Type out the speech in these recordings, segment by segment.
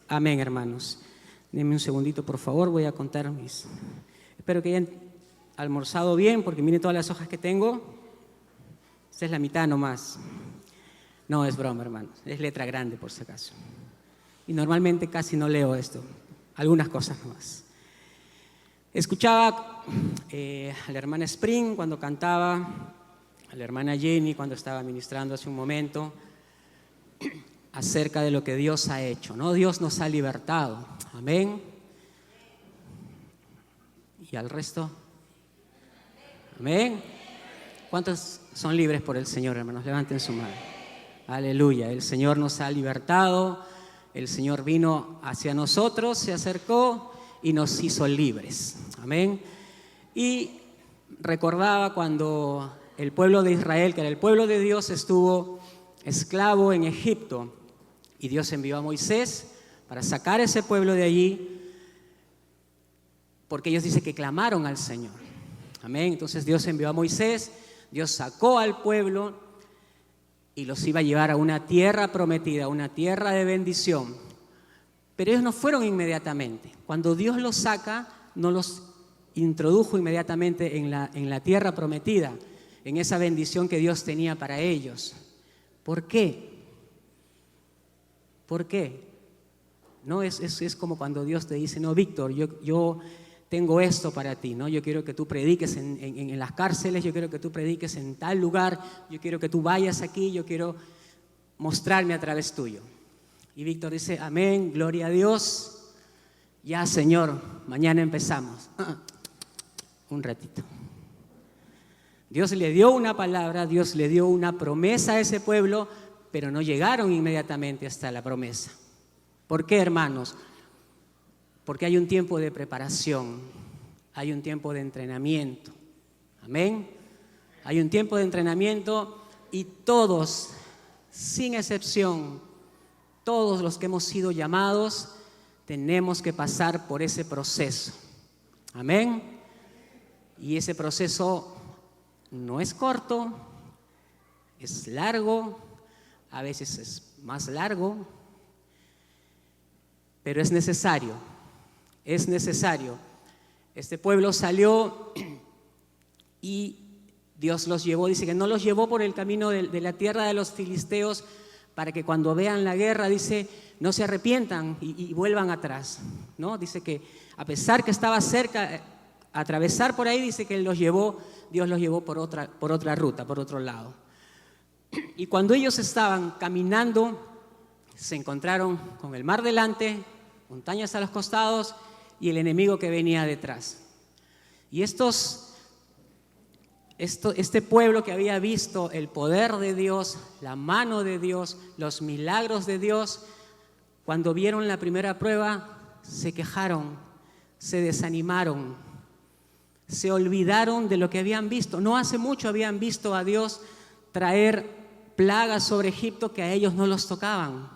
Amén, hermanos. Denme un segundito, por favor, voy a contar mis... Espero que hayan almorzado bien, porque miren todas las hojas que tengo. Esta es la mitad nomás. No, es broma, hermanos. Es letra grande, por si acaso. Y normalmente casi no leo esto. Algunas cosas nomás. Escuchaba a la hermana Spring cuando cantaba, a la hermana Jenny cuando estaba ministrando hace un momento, acerca de lo que Dios ha hecho, ¿no? Dios nos ha libertado. Amén. ¿Y al resto? Amén. ¿Cuántos son libres por el Señor, hermanos? Levanten su mano. Aleluya. El Señor nos ha libertado. El Señor vino hacia nosotros, se acercó y nos hizo libres. Amén. Y recordaba cuando el pueblo de Israel, que era el pueblo de Dios, estuvo esclavo en Egipto. Y Dios envió a Moisés para sacar a ese pueblo de allí, porque ellos dicen que clamaron al Señor. Amén. Entonces Dios envió a Moisés, Dios sacó al pueblo y los iba a llevar a una tierra prometida, una tierra de bendición. Pero ellos no fueron inmediatamente. Cuando Dios los saca, no los introdujo inmediatamente en la tierra prometida, en esa bendición que Dios tenía para ellos. ¿Por qué? ¿Por qué? No es como cuando Dios te dice, no, Víctor, yo tengo esto para ti, ¿no? Yo quiero que tú prediques en las cárceles, yo quiero que tú prediques en tal lugar, yo quiero que tú vayas aquí, yo quiero mostrarme a través tuyo. Y Víctor dice, amén, gloria a Dios, ya Señor, mañana empezamos. Un ratito. Dios le dio una palabra, Dios le dio una promesa a ese pueblo, pero no llegaron inmediatamente hasta la promesa. ¿Por qué, hermanos? Porque hay un tiempo de preparación, hay un tiempo de entrenamiento. Amén. Hay un tiempo de entrenamiento y todos, sin excepción, todos los que hemos sido llamados, tenemos que pasar por ese proceso. Amén. Y ese proceso no es corto, es largo, a veces es más largo, pero es necesario. Es necesario. Este pueblo salió y Dios los llevó, dice que no los llevó por el camino de la tierra de los filisteos para que cuando vean la guerra, dice, no se arrepientan y vuelvan atrás, ¿no? Dice que a pesar que estaba cerca, atravesar por ahí, dice que Dios los llevó por otra ruta, por otro lado. Y cuando ellos estaban caminando, se encontraron con el mar delante, montañas a los costados y el enemigo que venía detrás. Y este pueblo que había visto el poder de Dios, la mano de Dios, los milagros de Dios, cuando vieron la primera prueba, se quejaron, se desanimaron, se olvidaron de lo que habían visto. No hace mucho habían visto a Dios traer plagas sobre Egipto que a ellos no los tocaban.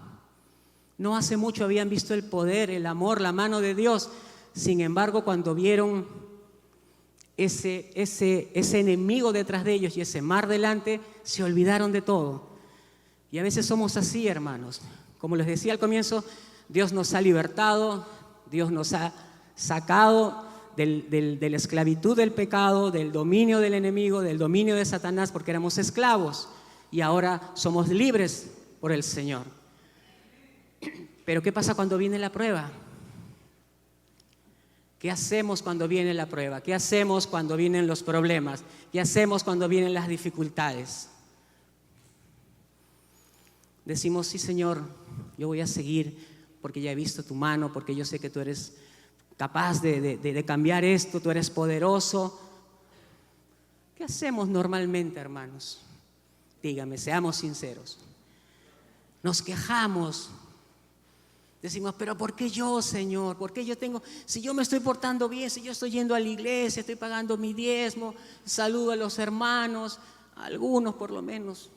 No hace mucho habían visto el poder, el amor, la mano de Dios. Sin embargo, cuando vieron ese enemigo detrás de ellos y ese mar delante, se olvidaron de todo. Y a veces somos así, hermanos. Como les decía al comienzo, Dios nos ha libertado, Dios nos ha sacado de la esclavitud del pecado, del dominio del enemigo, del dominio de Satanás, porque éramos esclavos y ahora somos libres por el Señor. Pero ¿qué pasa cuando viene la prueba? ¿Qué hacemos cuando viene la prueba? ¿Qué hacemos cuando vienen los problemas? ¿Qué hacemos cuando vienen las dificultades? Decimos, sí, Señor, yo voy a seguir porque ya he visto tu mano, porque yo sé que tú eres capaz de cambiar esto, tú eres poderoso. ¿Qué hacemos normalmente, hermanos? Dígame, seamos sinceros. Nos quejamos. Decimos, pero ¿por qué yo, Señor? ¿Por qué yo tengo? Si yo me estoy portando bien, si yo estoy yendo a la iglesia, estoy pagando mi diezmo, saludo a los hermanos, a algunos por lo menos.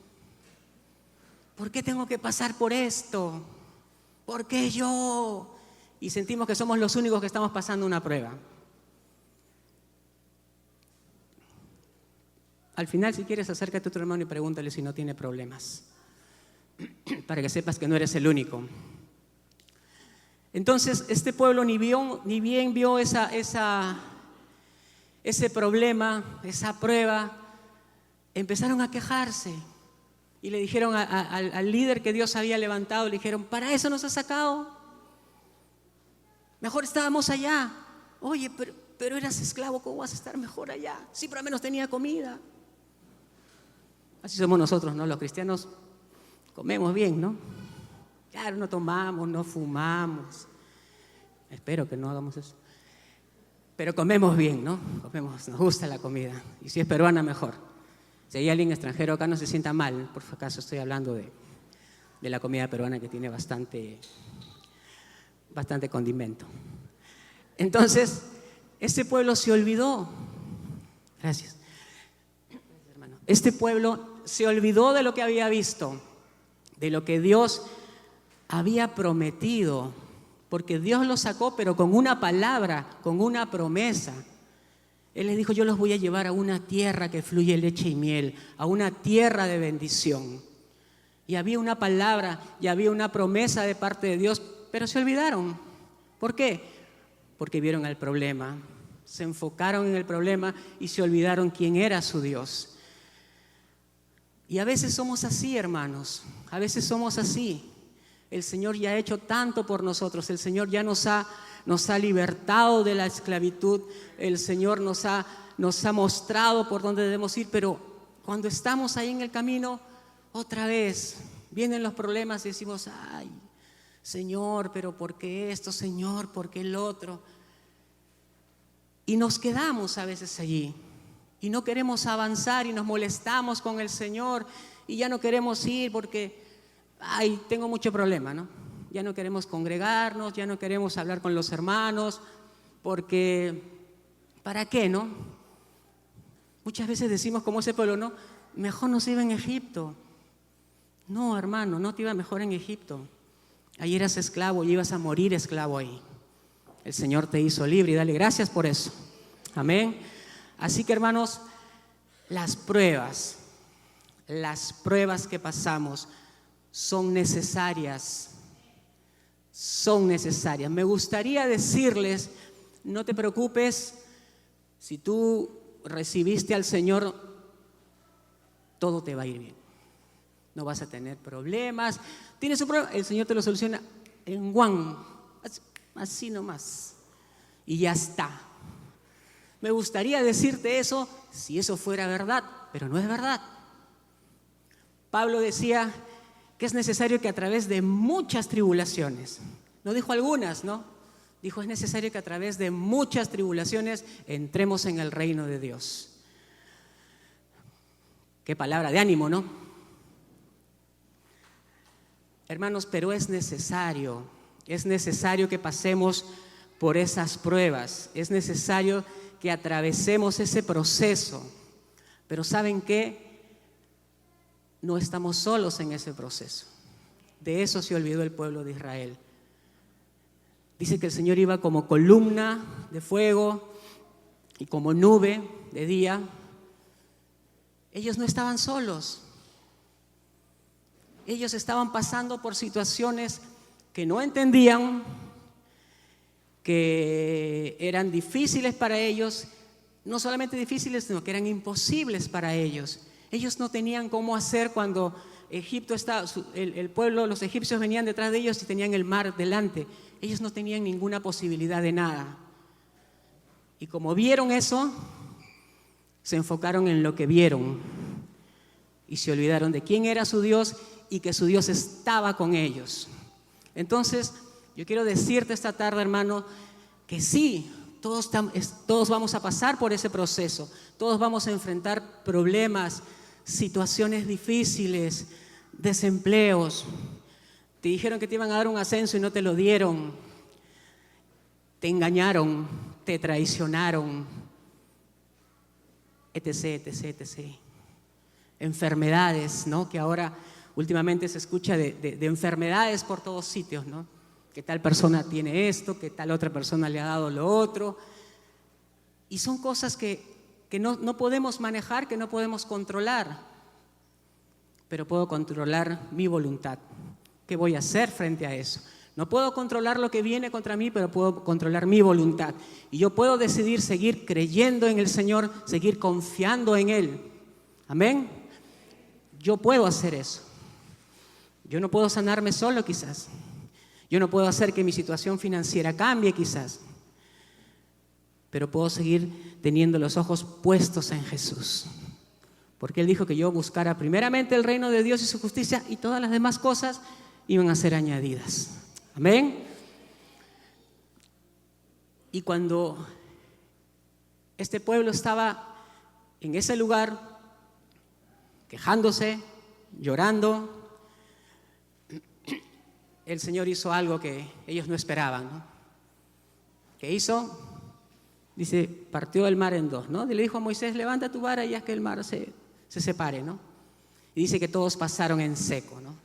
¿Por qué tengo que pasar por esto? ¿Por qué yo? Y sentimos que somos los únicos que estamos pasando una prueba. Al final, si quieres, acércate a tu hermano y pregúntale si no tiene problemas, para que sepas que no eres el único. Entonces este pueblo ni bien vio ese problema, esa prueba, empezaron a quejarse y le dijeron al líder que Dios había levantado, le dijeron: ¿para eso nos has sacado? Mejor estábamos allá. Oye, pero eras esclavo, ¿cómo vas a estar mejor allá? Sí, pero al menos tenía comida. Así somos nosotros, ¿no? Los cristianos comemos bien, ¿no? Claro, no tomamos, no fumamos. Espero que no hagamos eso. Pero comemos bien, ¿no? Nos gusta la comida. Y si es peruana, mejor. Si hay alguien extranjero acá, no se sienta mal. Por si acaso estoy hablando de la comida peruana, que tiene bastante condimento. Entonces, este pueblo se olvidó. Gracias. Este pueblo se olvidó de lo que había visto, de lo que Dios había prometido, porque Dios los sacó, pero con una palabra, con una promesa. Él les dijo: yo los voy a llevar a una tierra que fluye leche y miel, a una tierra de bendición. Y había una palabra y había una promesa de parte de Dios, pero se olvidaron. ¿Por qué? Porque vieron el problema, se enfocaron en el problema y se olvidaron quién era su Dios. Y a veces somos así, hermanos, a veces somos así. El Señor ya ha hecho tanto por nosotros, el Señor ya nos ha libertado de la esclavitud, el Señor nos ha mostrado por dónde debemos ir, pero cuando estamos ahí en el camino, otra vez vienen los problemas y decimos: ay, Señor, pero ¿por qué esto? Señor, ¿por qué el otro? Y nos quedamos a veces allí y no queremos avanzar y nos molestamos con el Señor y ya no queremos ir porque ay, tengo mucho problema, ¿no? Ya no queremos congregarnos, ya no queremos hablar con los hermanos, porque ¿para qué, no? Muchas veces decimos como ese pueblo, ¿no? Mejor nos iba en Egipto. No, hermano, no te iba mejor en Egipto. Ahí eras esclavo y ibas a morir esclavo ahí. El Señor te hizo libre y dale gracias por eso. Amén. Así que, hermanos, las pruebas que pasamos son necesarias. Son necesarias. Me gustaría decirles: no te preocupes, si tú recibiste al Señor, todo te va a ir bien. No vas a tener problemas. Tienes un problema, el Señor te lo soluciona en one, así nomás. Y ya está. Me gustaría decirte eso si eso fuera verdad, pero no es verdad. Pablo decía que es necesario que a través de muchas tribulaciones, no dijo algunas, ¿no? Dijo: es necesario que a través de muchas tribulaciones entremos en el reino de Dios. Qué palabra de ánimo, ¿no? Hermanos, pero es necesario que pasemos por esas pruebas, es necesario que atravesemos ese proceso. Pero ¿saben qué? No estamos solos en ese proceso. De eso se olvidó el pueblo de Israel. Dice que el Señor iba como columna de fuego y como nube de día. Ellos no estaban solos. Ellos estaban pasando por situaciones que no entendían, que eran difíciles para ellos, no solamente difíciles, sino que eran imposibles para ellos. Ellos no tenían cómo hacer cuando Egipto estaba, el pueblo, los egipcios venían detrás de ellos y tenían el mar delante. Ellos no tenían ninguna posibilidad de nada. Y como vieron eso, se enfocaron en lo que vieron y se olvidaron de quién era su Dios y que su Dios estaba con ellos. Entonces, yo quiero decirte esta tarde, hermano, que sí, todos vamos a pasar por ese proceso, todos vamos a enfrentar problemas, situaciones difíciles, desempleos. Te dijeron que te iban a dar un ascenso y no te lo dieron. Te engañaron, te traicionaron, etc., etc., etc. Enfermedades, ¿no? Que ahora últimamente se escucha de enfermedades por todos sitios, ¿no? Que tal persona tiene esto, que tal otra persona le ha dado lo otro. Y son cosas que no podemos manejar, que no podemos controlar. Pero puedo controlar mi voluntad. ¿Qué voy a hacer frente a eso? No puedo controlar lo que viene contra mí, pero puedo controlar mi voluntad. Y yo puedo decidir seguir creyendo en el Señor, seguir confiando en Él. Amén. Yo puedo hacer eso. Yo no puedo sanarme solo quizás. Yo no puedo hacer que mi situación financiera cambie quizás. Pero puedo seguir teniendo los ojos puestos en Jesús. Porque Él dijo que yo buscara primeramente el reino de Dios y su justicia, y todas las demás cosas iban a ser añadidas. Amén. Y cuando este pueblo estaba en ese lugar, quejándose, llorando, el Señor hizo algo que ellos no esperaban, ¿no? ¿Qué hizo? Dice, partió el mar en dos, ¿no? Y le dijo a Moisés, levanta tu vara y haz que el mar se separe, ¿no? Y dice que todos pasaron en seco, ¿no?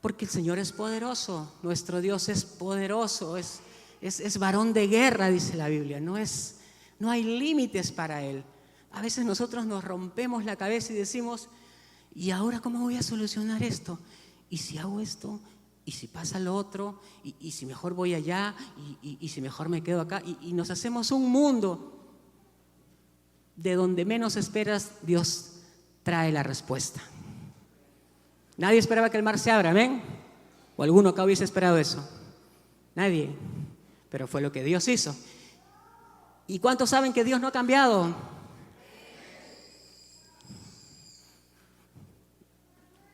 Porque el Señor es poderoso, nuestro Dios es poderoso, es varón de guerra, dice la Biblia, no hay límites para Él. A veces nosotros nos rompemos la cabeza y decimos, ¿y ahora cómo voy a solucionar esto? ¿Y si hago esto? ¿Y si pasa lo otro? ¿Y si mejor voy allá? ¿Y si mejor me quedo acá? Y nos hacemos un mundo de donde menos esperas, Dios trae la respuesta. Nadie esperaba que el mar se abra, ¿amén? ¿O alguno acá hubiese esperado eso? Nadie. Pero fue lo que Dios hizo. ¿Y cuántos saben que Dios no ha cambiado?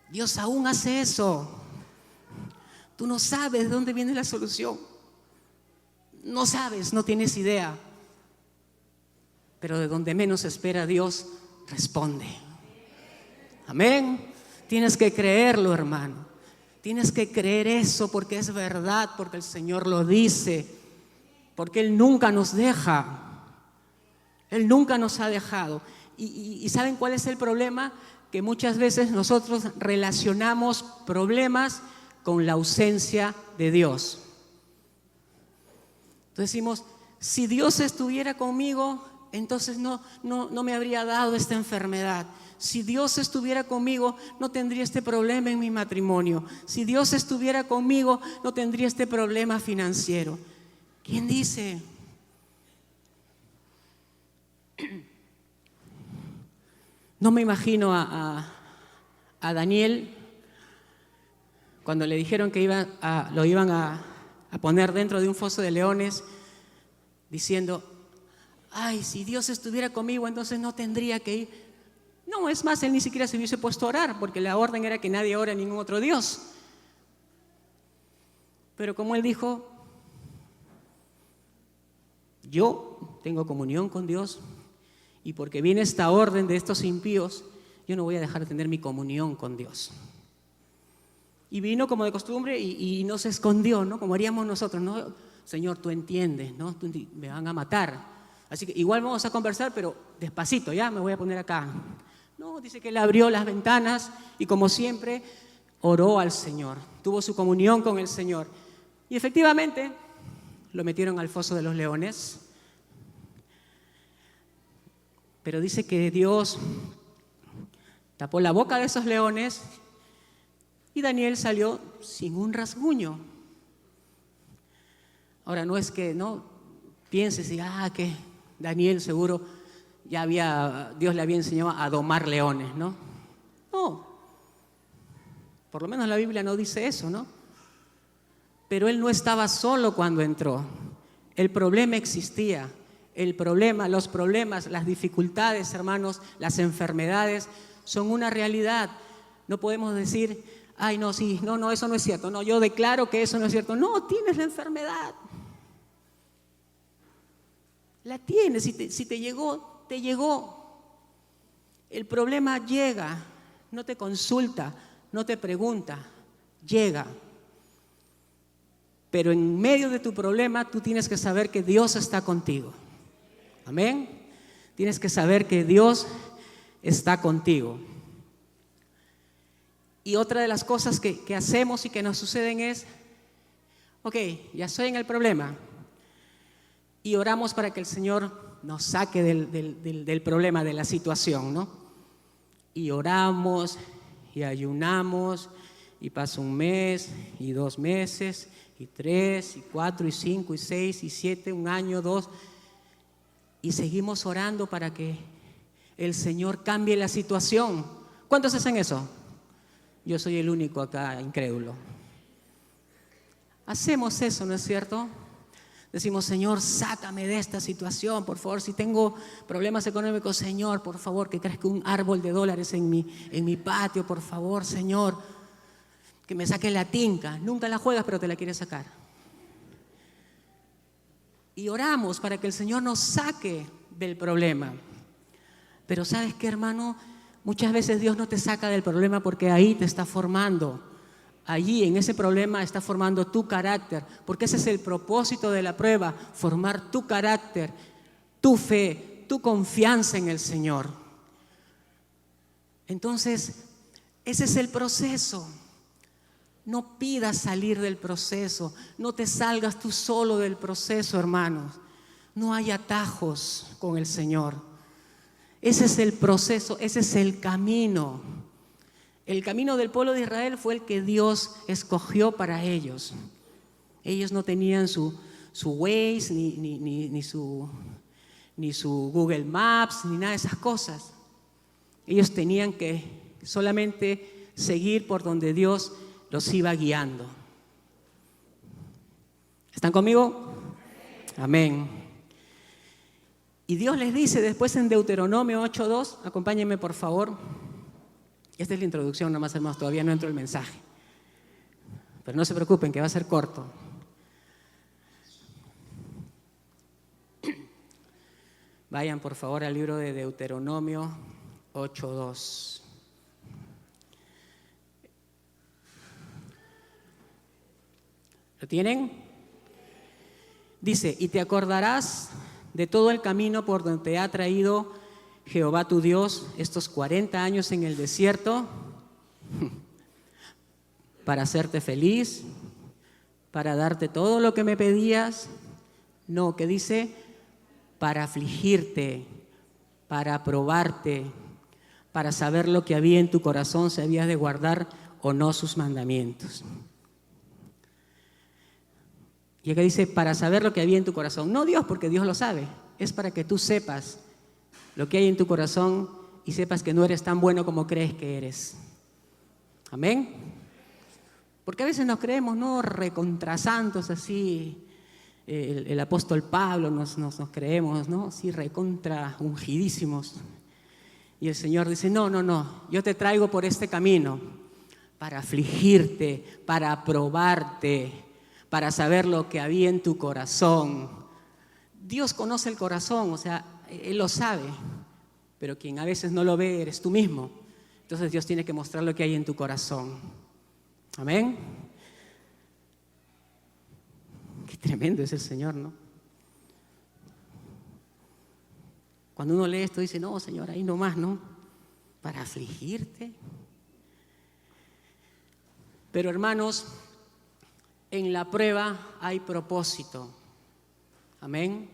Dios aún hace eso. Tú no sabes de dónde viene la solución. No sabes, no tienes idea. Pero de donde menos espera Dios, responde. Amén. Tienes que creerlo, hermano. Tienes que creer eso porque es verdad, porque el Señor lo dice, porque Él nunca nos deja. Él nunca nos ha dejado. ¿Y saben cuál es el problema? Que muchas veces nosotros relacionamos problemas con la ausencia de Dios. Entonces decimos, si Dios estuviera conmigo, entonces no me habría dado esta enfermedad. Si Dios estuviera conmigo, no tendría este problema en mi matrimonio. Si Dios estuviera conmigo, no tendría este problema financiero. ¿Quién dice? No me imagino a Daniel cuando le dijeron que lo iban a poner dentro de un foso de leones, diciendo, ay, si Dios estuviera conmigo, entonces no tendría que ir. No, es más, él ni siquiera se hubiese puesto a orar, porque la orden era que nadie ore a ningún otro Dios. Pero como él dijo, yo tengo comunión con Dios, y porque viene esta orden de estos impíos, yo no voy a dejar de tener mi comunión con Dios. Y vino como de costumbre y no se escondió, ¿no? Como haríamos nosotros, ¿no? Señor, tú entiendes, ¿no? Me van a matar. Así que igual vamos a conversar, pero despacito, ya me voy a poner acá. No, dice que él abrió las ventanas y como siempre oró al Señor, tuvo su comunión con el Señor. Y efectivamente lo metieron al foso de los leones. Pero dice que Dios tapó la boca de esos leones y Daniel salió sin un rasguño. Ahora no es que no pienses y que Daniel seguro Dios le había enseñado a domar leones, ¿no? No, por lo menos la Biblia no dice eso, ¿no? Pero él no estaba solo cuando entró. El problema existía. Los problemas, las dificultades, hermanos, las enfermedades son una realidad. No podemos decir, ay, no, sí, no, eso no es cierto. No, yo declaro que eso no es cierto. No, tienes la enfermedad. La tienes, si te llegó, te llegó. El problema llega, no te consulta, no te pregunta, llega. Pero en medio de tu problema tú tienes que saber que Dios está contigo. Amén. Tienes que saber que Dios está contigo. Y otra de las cosas que hacemos y que nos suceden es, ok, ya estoy en el problema. Y oramos para que el Señor nos saque del problema, de la situación, ¿no? Y oramos y ayunamos y pasa un mes, y 2 meses, y 3, y 4, y 5, y 6, y 7, un año, 2, y seguimos orando para que el Señor cambie la situación. ¿Cuántos hacen eso? Yo soy el único acá incrédulo. Hacemos eso, ¿no es cierto? Decimos, Señor, sácame de esta situación, por favor. Si tengo problemas económicos, Señor, por favor, que crezca un árbol de dólares en mi patio, por favor, Señor, que me saque la tinca. Nunca la juegas, pero te la quieres sacar. Y oramos para que el Señor nos saque del problema. Pero ¿sabes qué, hermano? Muchas veces Dios no te saca del problema porque ahí te está formando. Allí, en ese problema, está formando tu carácter, porque ese es el propósito de la prueba, formar tu carácter, tu fe, tu confianza en el Señor. Entonces, ese es el proceso. No pidas salir del proceso, no te salgas tú solo del proceso, hermanos. No hay atajos con el Señor. Ese es el proceso, ese es el camino. El camino del pueblo de Israel fue el que Dios escogió para ellos. Ellos no tenían su Waze, ni su Google Maps, ni nada de esas cosas. Ellos tenían que solamente seguir por donde Dios los iba guiando. ¿Están conmigo? Amén. Y Dios les dice después en Deuteronomio 8:2, acompáñenme por favor. Esta es la introducción, nomás hermanos, todavía no entro el mensaje. Pero no se preocupen, que va a ser corto. Vayan por favor al libro de Deuteronomio 8:2. ¿Lo tienen? Dice, y te acordarás de todo el camino por donde te ha traído Jehová tu Dios estos 40 años en el desierto para hacerte feliz, para darte todo lo que me pedías. No, que dice, para afligirte, para probarte, para saber lo que había en tu corazón, si habías de guardar o no sus mandamientos. Y acá dice, para saber lo que había en tu corazón. No Dios, porque Dios lo sabe. Es para que tú sepas lo que hay en tu corazón y sepas que no eres tan bueno como crees que eres. Amén. Porque a veces nos creemos, ¿no?, recontrasantos así. El apóstol Pablo nos creemos, ¿no?, sí, recontra ungidísimos. Y el Señor dice, no, yo te traigo por este camino para afligirte, para probarte, para saber lo que había en tu corazón. Dios conoce el corazón, o sea, Él lo sabe, pero quien a veces no lo ve eres tú mismo. Entonces Dios tiene que mostrar lo que hay en tu corazón. Amén. Qué tremendo es el Señor, ¿no? Cuando uno lee esto dice, no, Señor, ahí nomás, ¿no? Para afligirte. Pero hermanos, en la prueba hay propósito. Amén.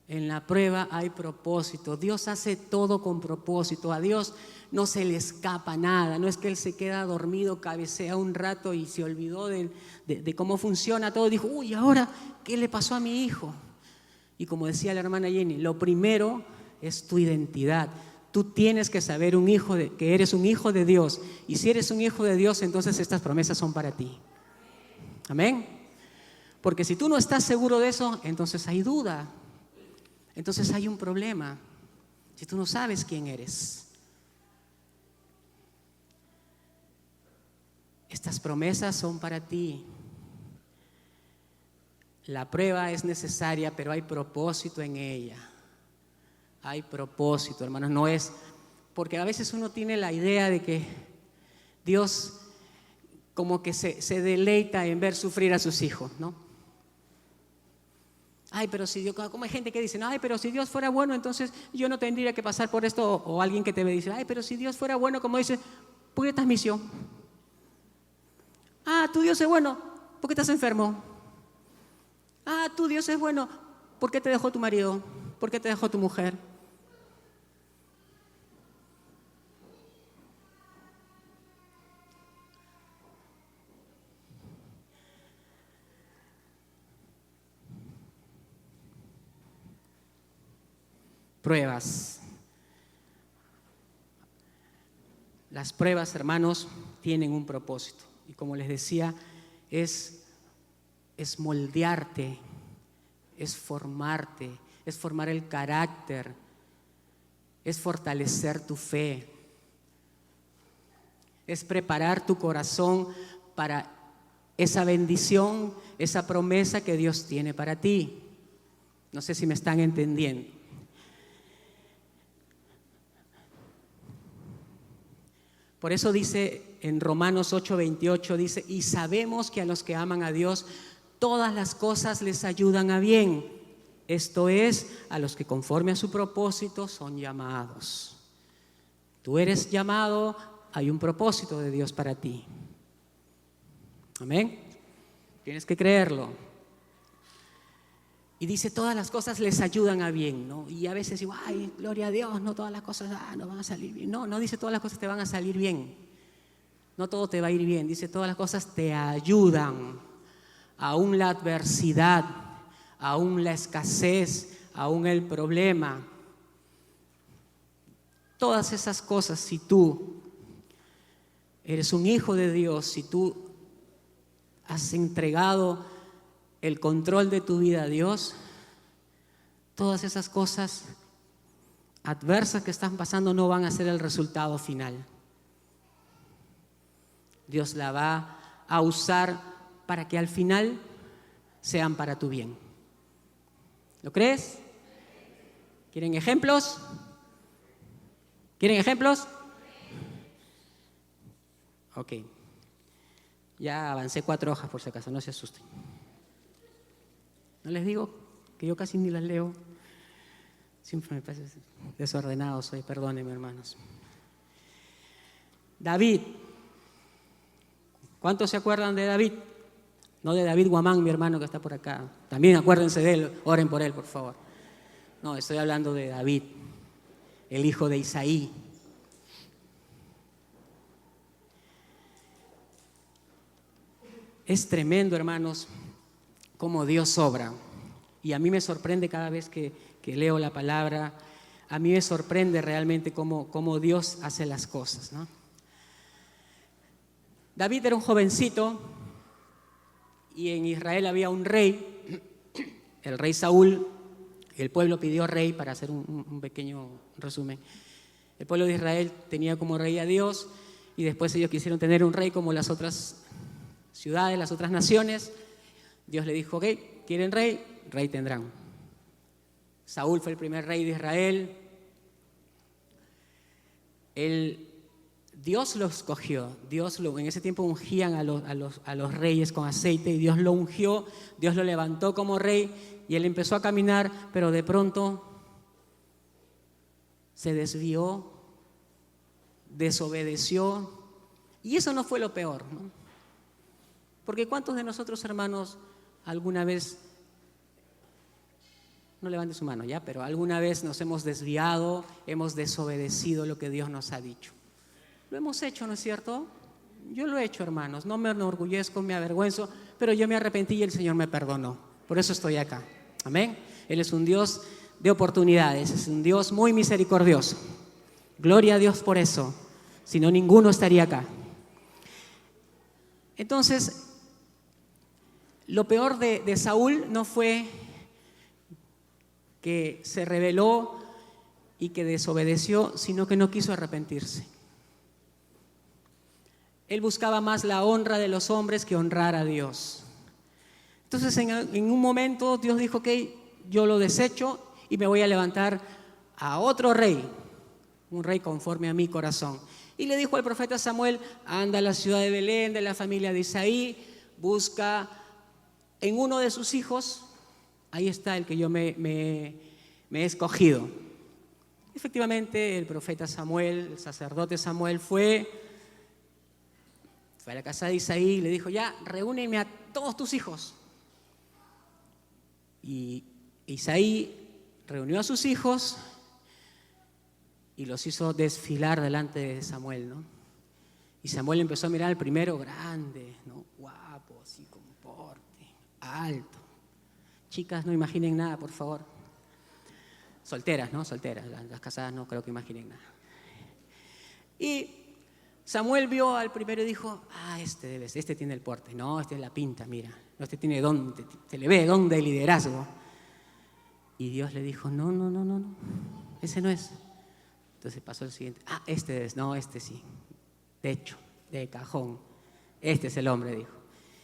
En la prueba hay propósito. Dios hace todo con propósito. A Dios no se le escapa nada. No es que Él se queda dormido, cabecea un rato y se olvidó de cómo funciona todo. Dijo, uy, ahora, ¿qué le pasó a mi hijo? Y como decía la hermana Jenny, lo primero es tu identidad. Tú tienes que saber que eres un hijo de Dios. Y si eres un hijo de Dios, entonces estas promesas son para ti. Amén. Porque si tú no estás seguro de eso, entonces hay duda. Entonces hay un problema. Si tú no sabes quién eres. Estas promesas son para ti. La prueba es necesaria, pero hay propósito en ella. Hay propósito, hermanos. No es, porque a veces uno tiene la idea de que Dios como que se deleita en ver sufrir a sus hijos, ¿no? Ay, pero si Dios, como hay gente que dice, no, ay, pero si Dios fuera bueno, entonces yo no tendría que pasar por esto. O alguien que te ve dice, ay, pero si Dios fuera bueno, como dice, ¿por qué estás misión? Ah, tu Dios es bueno, ¿por qué estás enfermo? Ah, tu Dios es bueno, ¿por qué te dejó tu marido? ¿Por qué te dejó tu mujer? pruebas. Las pruebas, hermanos, tienen un propósito. Y como les decía, es moldearte, es formarte, es formar el carácter, es fortalecer tu fe, es preparar tu corazón para esa bendición, esa promesa que Dios tiene para ti. No sé si me están entendiendo. Por eso dice en Romanos 8:28, dice, y sabemos que a los que aman a Dios, todas las cosas les ayudan a bien. Esto es, a los que conforme a su propósito son llamados. Tú eres llamado, hay un propósito de Dios para ti. Amén. Tienes que creerlo. Y dice, todas las cosas les ayudan a bien, ¿no? Y a veces digo, ay, gloria a Dios, no todas las cosas no van a salir bien. No, no dice todas las cosas te van a salir bien. No todo te va a ir bien. Dice, todas las cosas te ayudan. Aún la adversidad, aún la escasez, aún el problema. Todas esas cosas, si tú eres un hijo de Dios, si tú has entregado el control de tu vida a Dios, todas esas cosas adversas que están pasando no van a ser el resultado final. Dios la va a usar para que al final sean para tu bien. ¿Lo crees? ¿Quieren ejemplos? ¿Quieren ejemplos? Ok. Ya avancé 4 hojas por si acaso, no se asusten. No les digo que yo casi ni las leo. Siempre me parece desordenado soy, perdónenme, hermanos. David. ¿Cuántos se acuerdan de David? No de David Guamán, mi hermano que está por acá. También acuérdense de él, oren por él, por favor. No, estoy hablando de David, el hijo de Isaí. Es tremendo, hermanos, cómo Dios obra. Y a mí me sorprende cada vez que leo la palabra, a mí me sorprende realmente cómo Dios hace las cosas, ¿no? David era un jovencito y en Israel había un rey, el rey Saúl. El pueblo pidió rey, para hacer un pequeño resumen. El pueblo de Israel tenía como rey a Dios y después ellos quisieron tener un rey como las otras ciudades, las otras naciones. Dios le dijo, ok, ¿quieren rey? Rey tendrán. Saúl fue el primer rey de Israel. Dios lo escogió. En ese tiempo ungían a los reyes con aceite y Dios lo ungió, Dios lo levantó como rey y él empezó a caminar, pero de pronto se desvió, desobedeció y eso no fue lo peor, ¿no? Porque ¿cuántos de nosotros, hermanos, alguna vez, no levante su mano ya, pero alguna vez nos hemos desviado, hemos desobedecido lo que Dios nos ha dicho? Lo hemos hecho, ¿no es cierto? Yo lo he hecho, hermanos, no me enorgullezco, me avergüenzo, pero yo me arrepentí y el Señor me perdonó. Por eso estoy acá. Amén. Él es un Dios de oportunidades, es un Dios muy misericordioso. Gloria a Dios por eso, si no ninguno estaría acá. Entonces, lo peor de Saúl no fue que se rebeló y que desobedeció, sino que no quiso arrepentirse. Él buscaba más la honra de los hombres que honrar a Dios. Entonces, en un momento Dios dijo, ok, yo lo desecho y me voy a levantar a otro rey, un rey conforme a mi corazón. Y le dijo al profeta Samuel, anda a la ciudad de Belén, de la familia de Isaí, busca en uno de sus hijos, ahí está el que yo me he escogido. Efectivamente, el profeta Samuel, el sacerdote Samuel fue a la casa de Isaí y le dijo, ya, reúneme a todos tus hijos. Y Isaí reunió a sus hijos y los hizo desfilar delante de Samuel, ¿no? Y Samuel empezó a mirar al primero, grande, ¿no? Guapo, así con porte, alto. Chicas, no imaginen nada, por favor. Solteras, ¿no? Solteras. Las casadas no creo que imaginen nada. Y Samuel vio al primero y dijo, este tiene el porte. No, este es la pinta, mira. No, este tiene don, se le ve don de liderazgo. Y Dios le dijo, no, ese no es. Entonces pasó el siguiente, este es, no, este sí. De hecho, de cajón. Este es el hombre, dijo.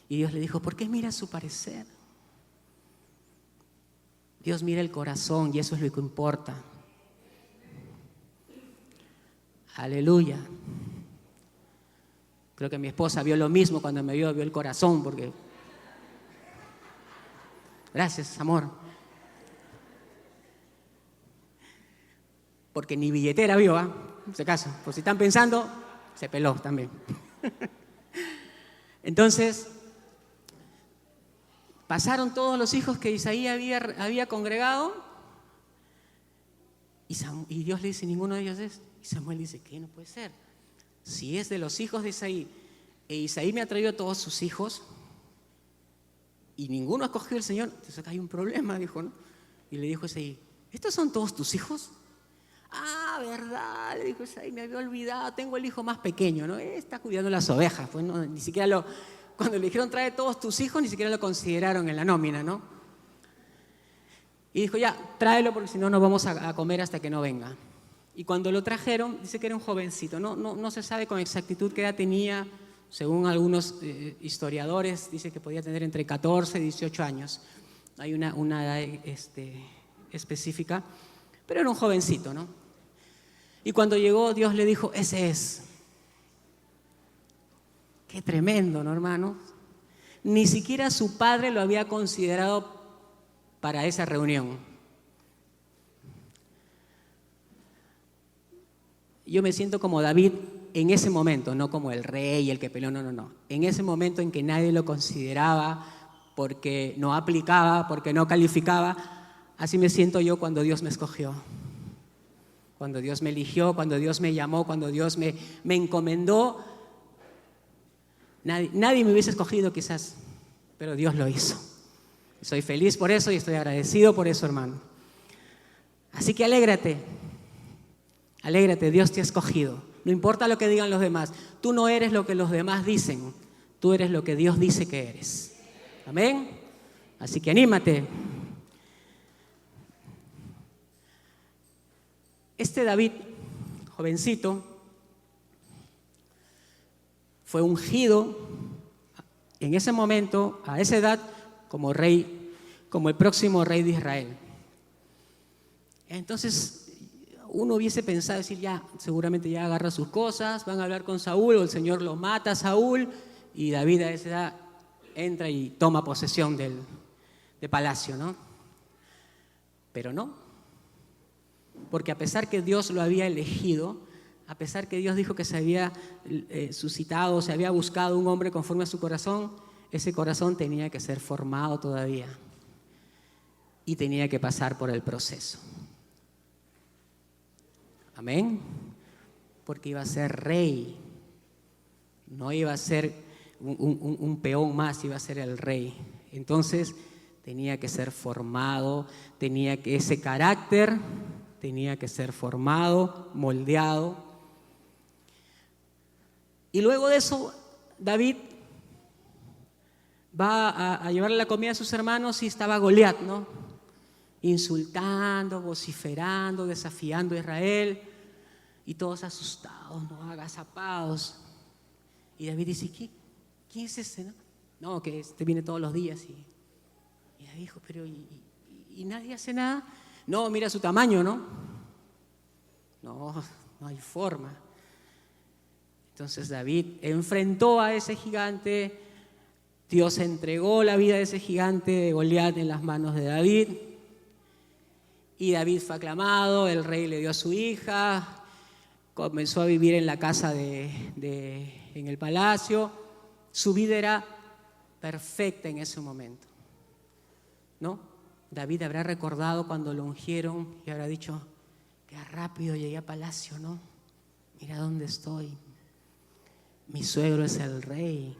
Y Dios le dijo, ¿por qué mira su parecer? Dios mira el corazón y eso es lo que importa. Aleluya. Creo que mi esposa vio lo mismo cuando me vio el corazón, porque... Gracias, amor. Porque ni billetera vio, en ese caso. Por si están pensando, se peló también. Entonces, pasaron todos los hijos que Isaí había congregado y Dios le dice, ninguno de ellos es. Y Samuel dice, ¿qué? No puede ser. Si es de los hijos de Isaí, e Isaí me ha traído a todos sus hijos y ninguno ha escogido el Señor, entonces acá hay un problema, dijo, ¿no? Y le dijo Isaí, ¿estos son todos tus hijos? ¿Verdad? Le dijo Isaí, me había olvidado, tengo el hijo más pequeño, ¿no? Está cuidando las ovejas, pues no, ni siquiera cuando le dijeron trae todos tus hijos, ni siquiera lo consideraron en la nómina, ¿no? Y dijo, ya, tráelo porque si no, no vamos a comer hasta que no venga. Y cuando lo trajeron, dice que era un jovencito, no se sabe con exactitud qué edad tenía, según algunos historiadores, dice que podía tener entre 14 y 18 años. Hay una edad específica, pero era un jovencito, ¿no? Y cuando llegó, Dios le dijo, ese es. Qué tremendo, ¿no, hermano? Ni siquiera su padre lo había considerado para esa reunión. Yo me siento como David en ese momento, no como el rey, el que peleó, no. En ese momento en que nadie lo consideraba porque no aplicaba, porque no calificaba, así me siento yo cuando Dios me escogió. Cuando Dios me eligió, cuando Dios me llamó, cuando Dios me encomendó. Nadie me hubiese escogido quizás, pero Dios lo hizo. Soy feliz por eso y estoy agradecido por eso, hermano. Así que alégrate, Dios te ha escogido. No importa lo que digan los demás, tú no eres lo que los demás dicen, tú eres lo que Dios dice que eres. Amén. Así que anímate. David, jovencito, fue ungido en ese momento, a esa edad, como rey, como el próximo rey de Israel. Entonces, uno hubiese pensado decir, ya, seguramente ya agarra sus cosas, van a hablar con Saúl, o el Señor lo mata a Saúl, y David a esa edad entra y toma posesión del palacio, ¿no? Pero no, porque a pesar que Dios lo había elegido, a pesar que Dios dijo que se había suscitado, se había buscado un hombre conforme a su corazón, ese corazón tenía que ser formado todavía y tenía que pasar por el proceso. Amén. Porque iba a ser rey, no iba a ser un peón más, iba a ser el rey. Entonces tenía que ser formado, ese carácter tenía que ser formado, moldeado. Y luego de eso, David va a llevarle la comida a sus hermanos y estaba Goliat, ¿no? Insultando, vociferando, desafiando a Israel y todos asustados, ¿no? Agazapados. Y David dice, ¿quién es ese, no? No, que este viene todos los días. Y David dijo, pero ¿y nadie hace nada? No, mira su tamaño, ¿no? No hay forma. Entonces David enfrentó a ese gigante. Dios entregó la vida de ese gigante de Goliat en las manos de David. Y David fue aclamado, el rey le dio a su hija, comenzó a vivir en la casa en el palacio. Su vida era perfecta en ese momento, ¿no? David habrá recordado cuando lo ungieron y habrá dicho, qué rápido llegué a palacio, ¿no? Mira dónde estoy. Mi suegro es el rey.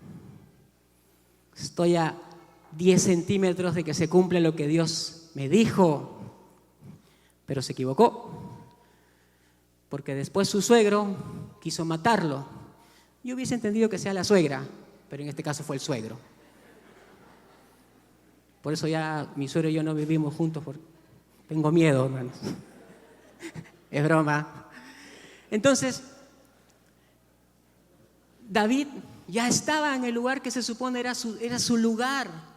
Estoy a 10 centímetros de que se cumpla lo que Dios me dijo. Pero se equivocó, porque después su suegro quiso matarlo. Yo hubiese entendido que sea la suegra, pero en este caso fue el suegro. Por eso ya mi suegro y yo no vivimos juntos, porque tengo miedo, hermanos. Es broma. Entonces, David ya estaba en el lugar que se supone era su lugar.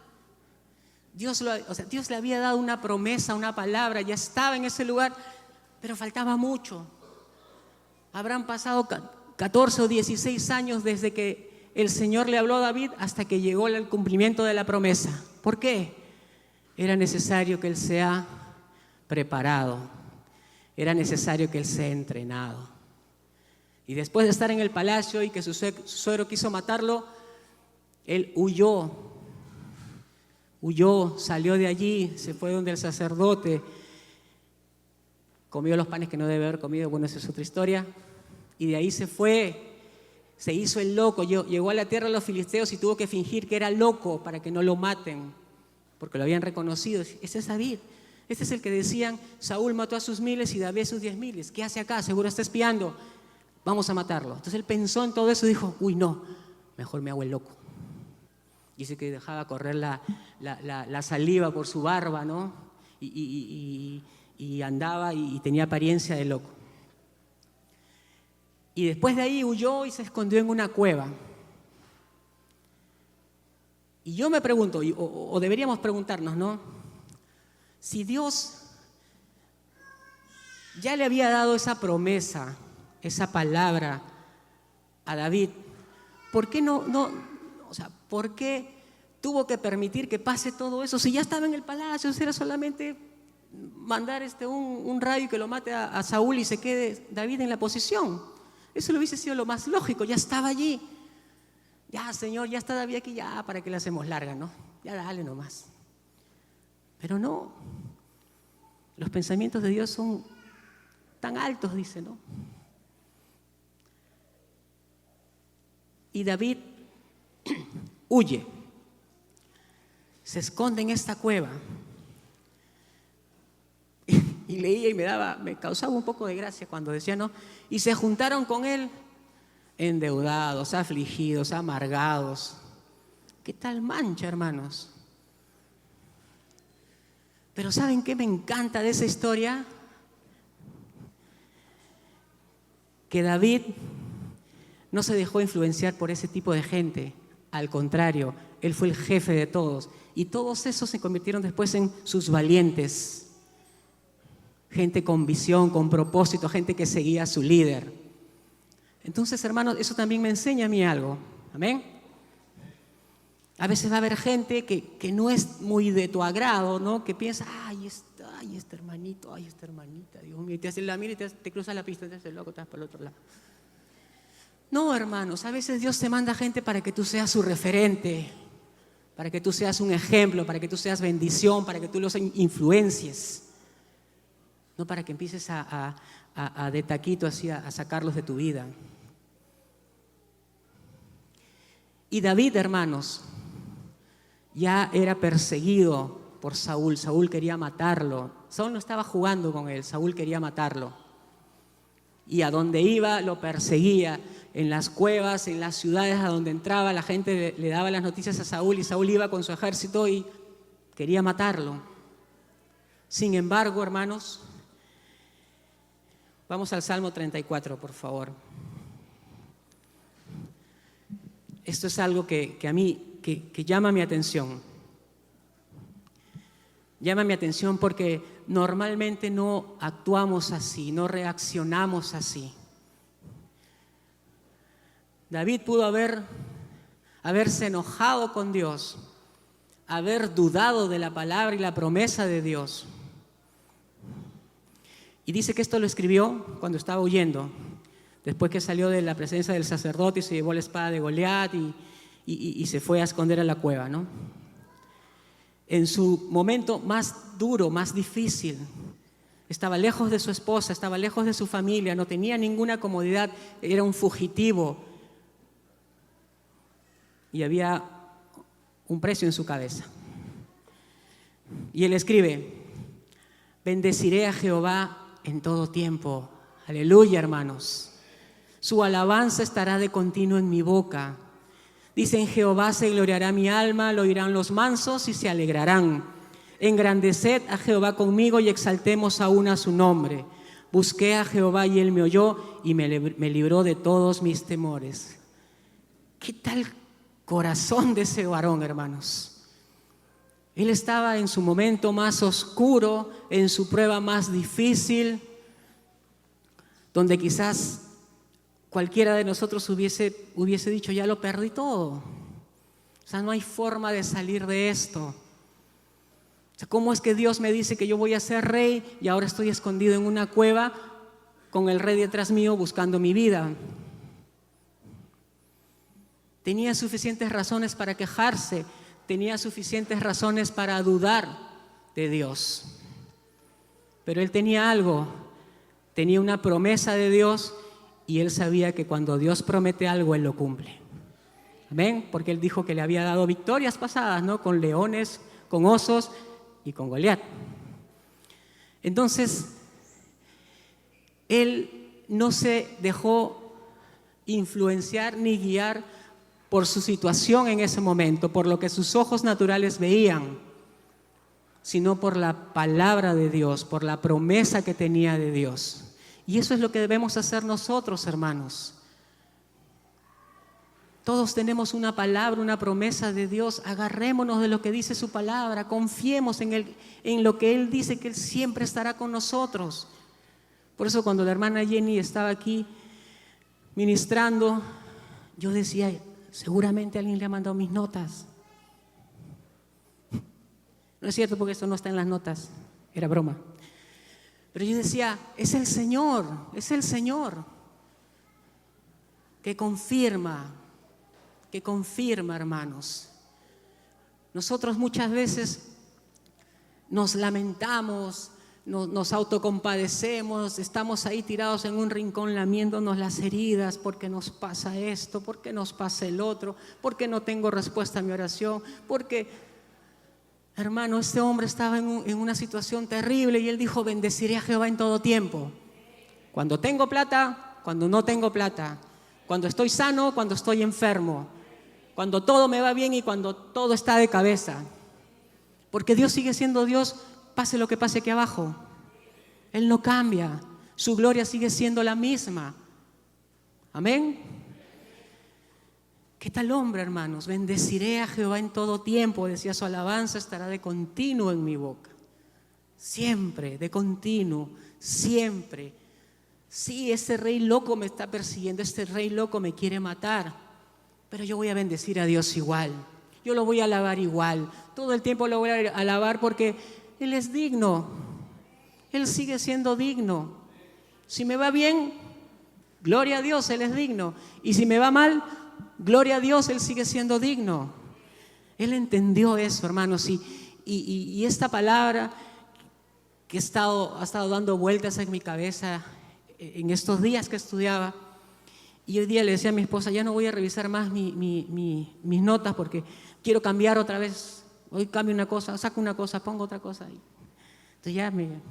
Dios le había dado una promesa, una palabra, ya estaba en ese lugar, pero faltaba mucho. Habrán pasado 14 o 16 años desde que el Señor le habló a David hasta que llegó el cumplimiento de la promesa. ¿Por qué? Era necesario que él sea preparado, era necesario que él sea entrenado. Y después de estar en el palacio y que su suegro quiso matarlo, él huyó, salió de allí, se fue donde el sacerdote, comió los panes que no debe haber comido, bueno, esa es otra historia, y de ahí se fue, se hizo el loco, llegó a la tierra de los filisteos y tuvo que fingir que era loco para que no lo maten, porque lo habían reconocido. Ese es David, este es el que decían, Saúl mató a sus miles y David a sus 10,000, ¿qué hace acá? Seguro está espiando. Vamos a matarlo. Entonces él pensó en todo eso y dijo, uy, no, mejor me hago el loco. Dice que dejaba correr la saliva por su barba, ¿no? Y andaba y tenía apariencia de loco. Y después de ahí huyó y se escondió en una cueva. Y yo me pregunto, o deberíamos preguntarnos, ¿no? Si Dios ya le había dado esa promesa, esa palabra a David, ¿por qué por qué tuvo que permitir que pase todo eso? Si ya estaba en el palacio, era solamente mandar un rayo que lo mate a Saúl y se quede David en la posición. Eso lo hubiese sido lo más lógico, ya estaba allí. Ya, Señor, ya está David aquí, ya, ¿para qué le hacemos larga, no? Ya dale nomás. Pero no, los pensamientos de Dios son tan altos, dice, ¿no? Y David huye, se esconde en esta cueva. Y leía y me causaba un poco de gracia cuando decía, ¿no? Y se juntaron con él endeudados, afligidos, amargados. ¿Qué tal mancha, hermanos? Pero ¿saben qué me encanta de esa historia? Que David no se dejó influenciar por ese tipo de gente. Al contrario, él fue el jefe de todos. Y todos esos se convirtieron después en sus valientes. Gente con visión, con propósito, gente que seguía a su líder. Entonces, hermanos, eso también me enseña a mí algo. ¿Amén? A veces va a haber gente que no es muy de tu agrado, ¿no? Que piensa, ay, este hermanito, ay, esta hermanita, Dios mío, y te hace la mira y te cruza la pista, te hace loco, te vas para el otro lado. No, hermanos, a veces Dios te manda gente para que tú seas su referente, para que tú seas un ejemplo, para que tú seas bendición, para que tú los influencies. No para que empieces de taquito así a sacarlos de tu vida. Y David, hermanos, ya era perseguido por Saúl. Saúl quería matarlo. Saúl no estaba jugando con él, Saúl quería matarlo. Y a donde iba lo perseguía. En las cuevas, en las ciudades a donde entraba, la gente le daba las noticias a Saúl y Saúl iba con su ejército y quería matarlo. Sin embargo, hermanos, vamos al Salmo 34, por favor. Esto es algo que a mí que llama mi atención. Llama mi atención porque normalmente no actuamos así, no reaccionamos así. David pudo haberse enojado con Dios, haber dudado de la palabra y la promesa de Dios. Y dice que esto lo escribió cuando estaba huyendo, después que salió de la presencia del sacerdote y se llevó la espada de Goliat y se fue a esconder a la cueva, ¿no? En su momento más duro, más difícil, estaba lejos de su esposa, estaba lejos de su familia, no tenía ninguna comodidad, era un fugitivo y había un precio en su cabeza. Y él escribe: Bendeciré a Jehová en todo tiempo. Aleluya, hermanos. Su alabanza estará de continuo en mi boca. Dice: en Jehová se gloriará mi alma, lo oirán los mansos y se alegrarán. Engrandeced a Jehová conmigo y exaltemos aún a su nombre. Busqué a Jehová y él me oyó y me libró de todos mis temores. ¿Qué tal corazón de ese varón, hermanos? Él estaba en su momento más oscuro, en su prueba más difícil, donde quizás cualquiera de nosotros hubiese dicho: ya lo perdí todo. O sea, no hay forma de salir de esto. O sea, ¿cómo es que Dios me dice que yo voy a ser rey y ahora estoy escondido en una cueva con el rey detrás mío buscando mi vida? Tenía suficientes razones para quejarse, tenía suficientes razones para dudar de Dios. Pero él tenía algo, tenía una promesa de Dios y él sabía que cuando Dios promete algo, él lo cumple. ¿Amén? Porque él dijo que le había dado victorias pasadas, ¿no? Con leones, con osos y con Goliat. Entonces, él no se dejó influenciar ni guiar por su situación en ese momento, por lo que sus ojos naturales veían, sino por la palabra de Dios, por la promesa que tenía de Dios. Y eso es lo que debemos hacer nosotros, hermanos. Todos tenemos una palabra, una promesa de Dios. Agarrémonos de lo que dice su palabra, confiemos en lo que Él dice, que Él siempre estará con nosotros. Por eso cuando la hermana Jenny estaba aquí ministrando, yo decía: seguramente alguien le ha mandado mis notas. No es cierto, porque esto no está en las notas, era broma. Pero yo decía: es el Señor que confirma, hermanos. Nosotros muchas veces nos lamentamos, nos autocompadecemos, estamos ahí tirados en un rincón lamiéndonos las heridas porque nos pasa esto, porque nos pasa el otro, porque no tengo respuesta a mi oración, porque, hermano, este hombre estaba en una situación terrible y él dijo: bendeciré a Jehová en todo tiempo. Cuando tengo plata, cuando no tengo plata, cuando estoy sano, cuando estoy enfermo, cuando todo me va bien y cuando todo está de cabeza. Porque Dios sigue siendo Dios, pase lo que pase aquí abajo. Él no cambia, su gloria sigue siendo la misma. Amén. ¿Qué tal hombre, hermanos? Bendeciré a Jehová en todo tiempo, decía: su alabanza estará de continuo en mi boca. Siempre, de continuo, siempre. Sí, ese rey loco me está persiguiendo, este rey loco me quiere matar, pero yo voy a bendecir a Dios igual. Yo lo voy a alabar igual. Todo el tiempo lo voy a alabar porque Él es digno. Él sigue siendo digno. Si me va bien, gloria a Dios, Él es digno. Y si me va mal, gloria a Dios, Él sigue siendo digno. Él entendió eso, hermanos. Y esta palabra que ha estado dando vueltas en mi cabeza en estos días que estudiaba, y hoy día le decía a mi esposa: ya no voy a revisar más mis notas porque quiero cambiar otra vez. Hoy cambio una cosa, saco una cosa, pongo otra cosa. Entonces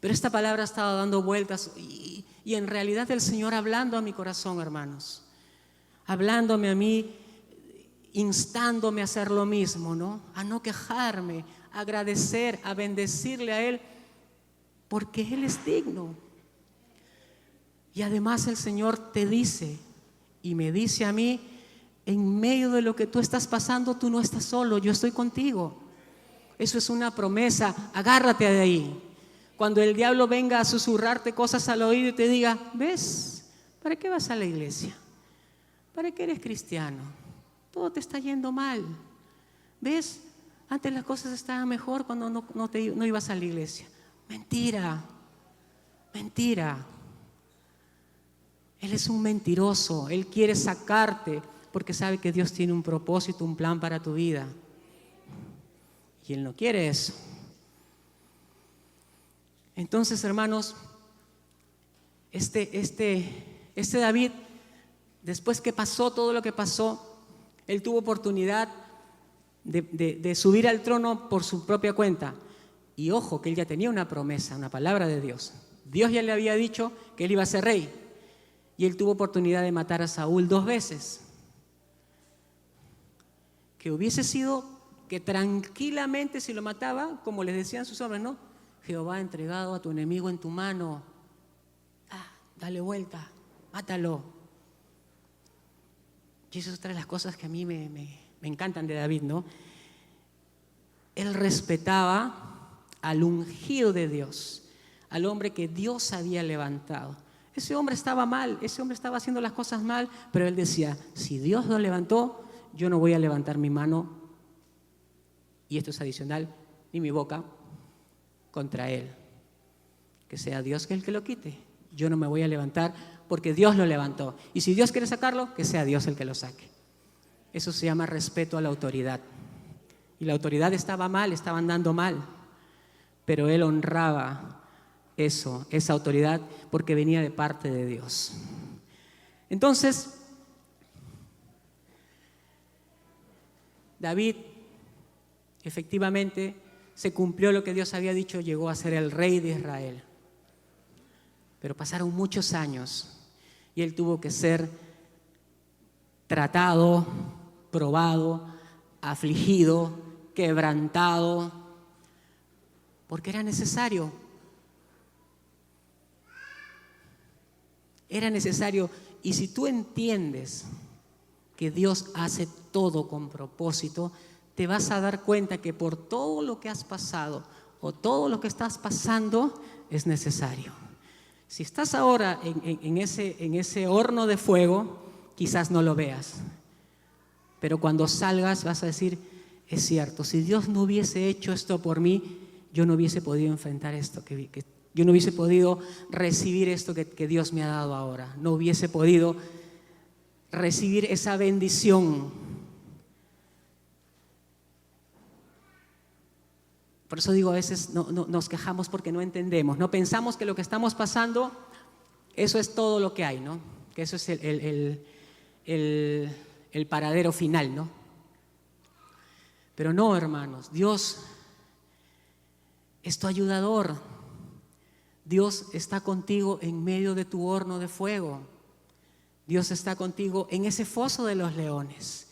pero esta palabra ha estado dando vueltas y en realidad el Señor hablando a mi corazón, hermanos, hablándome a mí, instándome a hacer lo mismo, ¿no? A no quejarme, a agradecer, a bendecirle a Él, porque Él es digno. Y además el Señor te dice y me dice a mí: en medio de lo que tú estás pasando, tú no estás solo, yo estoy contigo. Eso es una promesa, agárrate de ahí. Cuando el diablo venga a susurrarte cosas al oído y te diga: ¿ves? ¿Para qué vas a la iglesia? ¿Para qué eres cristiano? Todo te está yendo mal. ¿Ves? Antes las cosas estaban mejor cuando no ibas a la iglesia. Mentira, mentira. Él es un mentiroso. Él quiere sacarte porque sabe que Dios tiene un propósito, un plan para tu vida. Y Él no quiere eso. Entonces, hermanos, este David, después que pasó todo lo que pasó, él tuvo oportunidad de subir al trono por su propia cuenta. Y ojo, que él ya tenía una promesa, una palabra de Dios. Dios ya le había dicho que él iba a ser rey. Y él tuvo oportunidad de matar a Saúl 2 veces. Que hubiese sido que tranquilamente si lo mataba, como les decían sus hombres, ¿no? Jehová ha entregado a tu enemigo en tu mano. Dale vuelta, mátalo. Y eso es otra de las cosas que a mí me encantan de David, ¿no? Él respetaba al ungido de Dios, al hombre que Dios había levantado. Ese hombre estaba mal, ese hombre estaba haciendo las cosas mal, pero él decía, si Dios lo levantó, yo no voy a levantar mi mano, y esto es adicional, ni mi boca, contra él. Que sea Dios el que lo quite. Yo no me voy a levantar porque Dios lo levantó. Y si Dios quiere sacarlo, que sea Dios el que lo saque. Eso se llama respeto a la autoridad. Y la autoridad estaba mal, estaba andando mal, pero él honraba eso, esa autoridad, porque venía de parte de Dios. Entonces, David, efectivamente, se cumplió lo que Dios había dicho, llegó a ser el rey de Israel. Pero pasaron muchos años y él tuvo que ser tratado, probado, afligido, quebrantado, porque era necesario. Era necesario. Y si tú entiendes que Dios hace todo con propósito, te vas a dar cuenta que por todo lo que has pasado o todo lo que estás pasando es necesario. Si estás ahora en ese horno de fuego, quizás no lo veas, pero cuando salgas vas a decir, es cierto, si Dios no hubiese hecho esto por mí, yo no hubiese podido enfrentar esto, yo no hubiese podido recibir esto que Dios me ha dado ahora, no hubiese podido recibir esa bendición. Por eso digo, a veces no, nos quejamos porque no entendemos, no pensamos que lo que estamos pasando, eso es todo lo que hay, ¿no? Que eso es el paradero final, ¿no? Pero no, hermanos, Dios es tu ayudador. Dios está contigo en medio de tu horno de fuego. Dios está contigo en ese foso de los leones.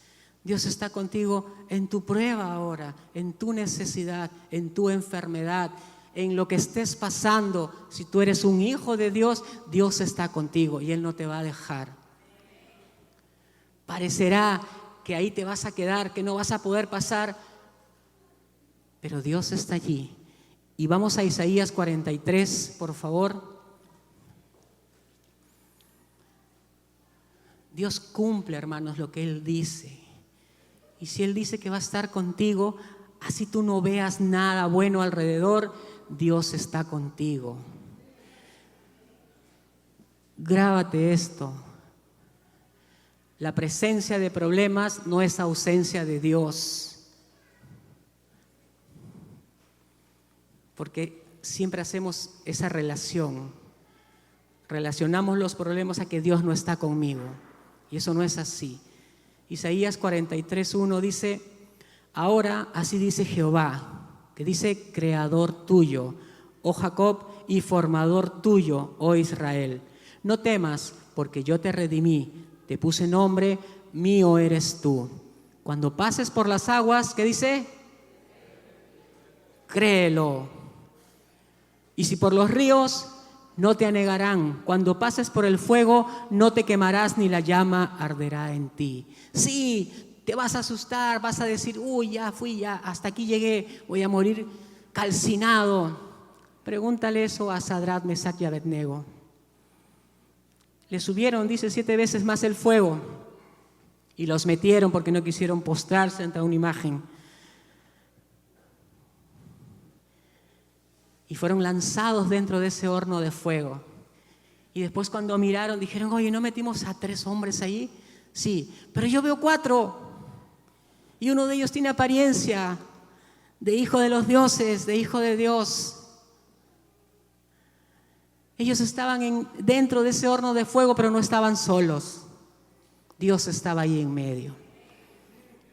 Dios está contigo en tu prueba ahora, en tu necesidad, en tu enfermedad, en lo que estés pasando. Si tú eres un hijo de Dios, Dios está contigo y Él no te va a dejar. Parecerá que ahí te vas a quedar, que no vas a poder pasar, pero Dios está allí. Y vamos a Isaías 43, por favor. Dios cumple, hermanos, lo que Él dice. Y si Él dice que va a estar contigo, así tú no veas nada bueno alrededor, Dios está contigo. Grábate esto. La presencia de problemas no es ausencia de Dios. Porque siempre hacemos esa relación. Relacionamos los problemas a que Dios no está conmigo. Y eso no es así. Isaías 43:1 dice, ahora así dice Jehová, que dice creador tuyo, oh Jacob, y formador tuyo, oh Israel. No temas, porque yo te redimí, te puse nombre, mío eres tú. Cuando pases por las aguas, ¿qué dice? Créelo. Y si por los ríos, no te anegarán. Cuando pases por el fuego, no te quemarás ni la llama arderá en ti. Sí, te vas a asustar, vas a decir, uy, ya fui, ya hasta aquí llegué, voy a morir calcinado. Pregúntale eso a Sadrach, Mesach y Abednego. Le subieron, dice, 7 veces más el fuego y los metieron porque no quisieron postrarse ante una imagen. Y fueron lanzados dentro de ese horno de fuego. Y después cuando miraron dijeron, oye, ¿no metimos a 3 hombres ahí? Sí, pero yo veo 4. Y uno de ellos tiene apariencia de hijo de los dioses, de hijo de Dios. Ellos estaban dentro de ese horno de fuego, pero no estaban solos. Dios estaba ahí en medio.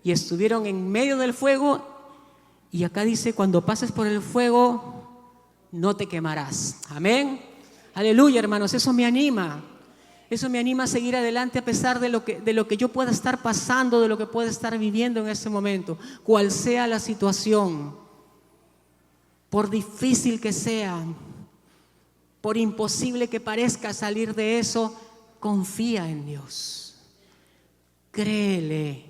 Y estuvieron en medio del fuego Y acá dice, cuando pases por el fuego, no te quemarás. Amén. Aleluya, hermanos, eso me anima. Eso me anima a seguir adelante a pesar de lo que yo pueda estar pasando, de lo que pueda estar viviendo en ese momento, cual sea la situación, por difícil que sea, por imposible que parezca salir de eso, confía en Dios, créele,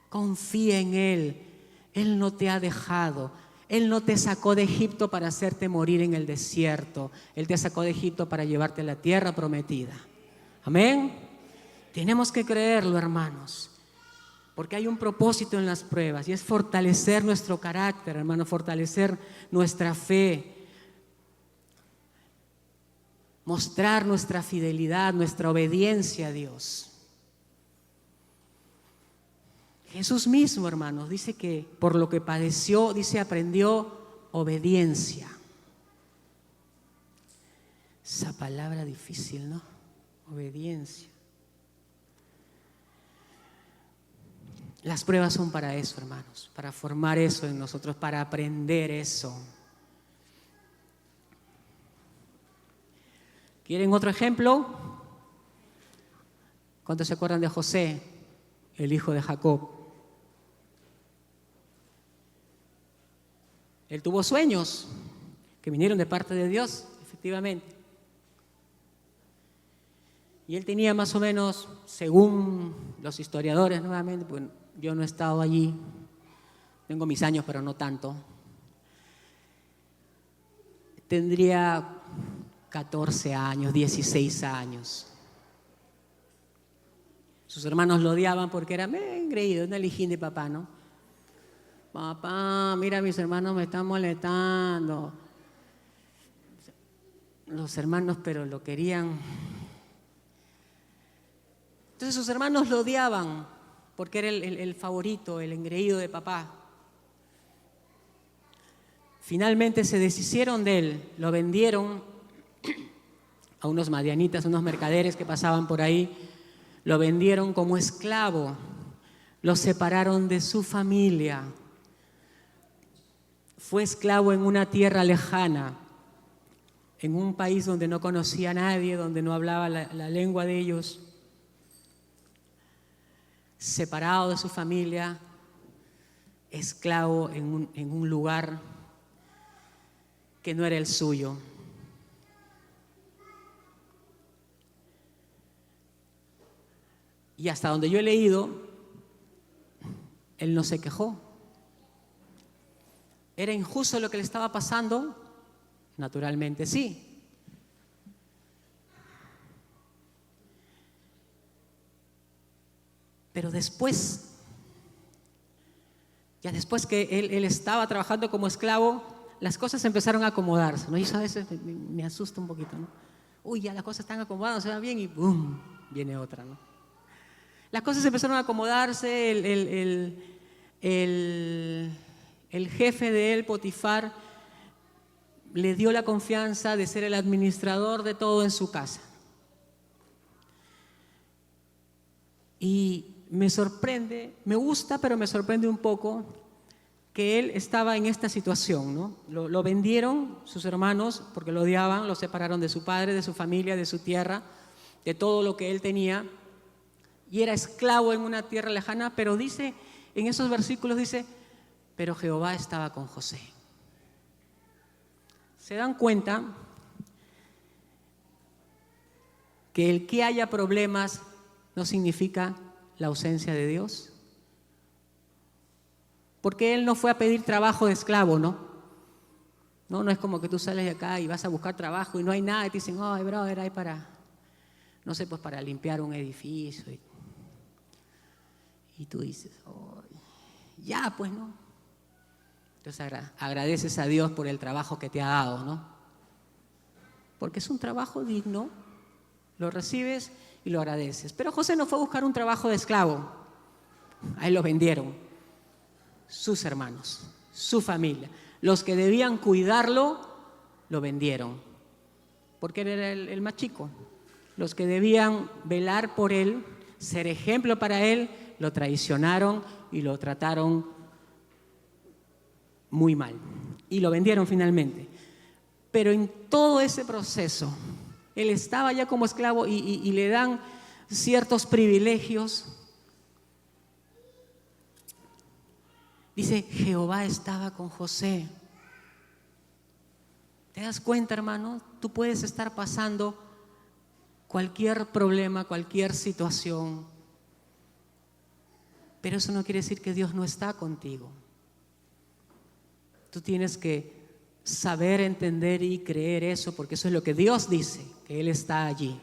confía en Él. Él no te ha dejado. Él no te sacó de Egipto para hacerte morir en el desierto. Él te sacó de Egipto para llevarte a la tierra prometida. Amén. Tenemos que creerlo, hermanos, porque hay un propósito en las pruebas y es fortalecer nuestro carácter, hermano, fortalecer nuestra fe, mostrar nuestra fidelidad, nuestra obediencia a Dios. Jesús mismo, hermanos, dice que por lo que padeció, dice, aprendió obediencia. Esa palabra difícil, ¿no? Obediencia. Las pruebas son para eso, hermanos, para formar eso en nosotros, para aprender eso. ¿Quieren otro ejemplo? ¿Cuántos se acuerdan de José, el hijo de Jacob? Él tuvo sueños que vinieron de parte de Dios, efectivamente. Y él tenía más o menos, según los historiadores, nuevamente, pues yo no he estado allí, tengo mis años, pero no tanto. Tendría 14 años, 16 años. Sus hermanos lo odiaban porque era engreído, un alijín de papá, ¿no? Papá, mira, mis hermanos me están molestando. Los hermanos, pero lo querían. Entonces sus hermanos lo odiaban porque era el favorito, el engreído de papá. Finalmente se deshicieron de él, lo vendieron a unos madianitas, unos mercaderes que pasaban por ahí, lo vendieron como esclavo, lo separaron de su familia. Fue esclavo en una tierra lejana, en un país donde no conocía a nadie, donde no hablaba la lengua de ellos, separado de su familia, esclavo en un lugar que no era el suyo. Y hasta donde yo he leído, él no se quejó. ¿Era injusto lo que le estaba pasando? Naturalmente sí. Pero después, ya después que él estaba trabajando como esclavo, las cosas empezaron a acomodarse, ¿no? Y eso a veces me asusta un poquito, ¿no? Uy, ya las cosas están acomodadas, se va bien y ¡boom! Viene otra, ¿no? Las cosas empezaron a acomodarse, el jefe de él, Potifar, le dio la confianza de ser el administrador de todo en su casa. Y me sorprende, me gusta, pero me sorprende un poco que él estaba en esta situación, ¿no? Lo vendieron sus hermanos porque lo odiaban, lo separaron de su padre, de su familia, de su tierra, de todo lo que él tenía, y era esclavo en una tierra lejana, pero dice, en esos versículos dice, pero Jehová estaba con José. ¿Se dan cuenta que el que haya problemas no significa la ausencia de Dios? Porque él no fue a pedir trabajo de esclavo, ¿no? No es como que tú sales de acá y vas a buscar trabajo y no hay nada y te dicen, ay, brother, hay para, no sé, pues para limpiar un edificio. Y tú dices, oh, ya, pues no. Entonces agradeces a Dios por el trabajo que te ha dado, ¿no? Porque es un trabajo digno, lo recibes y lo agradeces. Pero José no fue a buscar un trabajo de esclavo, a él lo vendieron sus hermanos, su familia. Los que debían cuidarlo, lo vendieron, porque él era el más chico. Los que debían velar por él, ser ejemplo para él, lo traicionaron y lo trataron muy mal. Y lo vendieron finalmente. Pero en todo ese proceso, él estaba ya como esclavo y le dan ciertos privilegios. Dice, Jehová estaba con José. ¿Te das cuenta, hermano? Tú puedes estar pasando cualquier problema, cualquier situación, pero eso no quiere decir que Dios no está contigo. Tú tienes que saber, entender y creer eso, porque eso es lo que Dios dice, que Él está allí.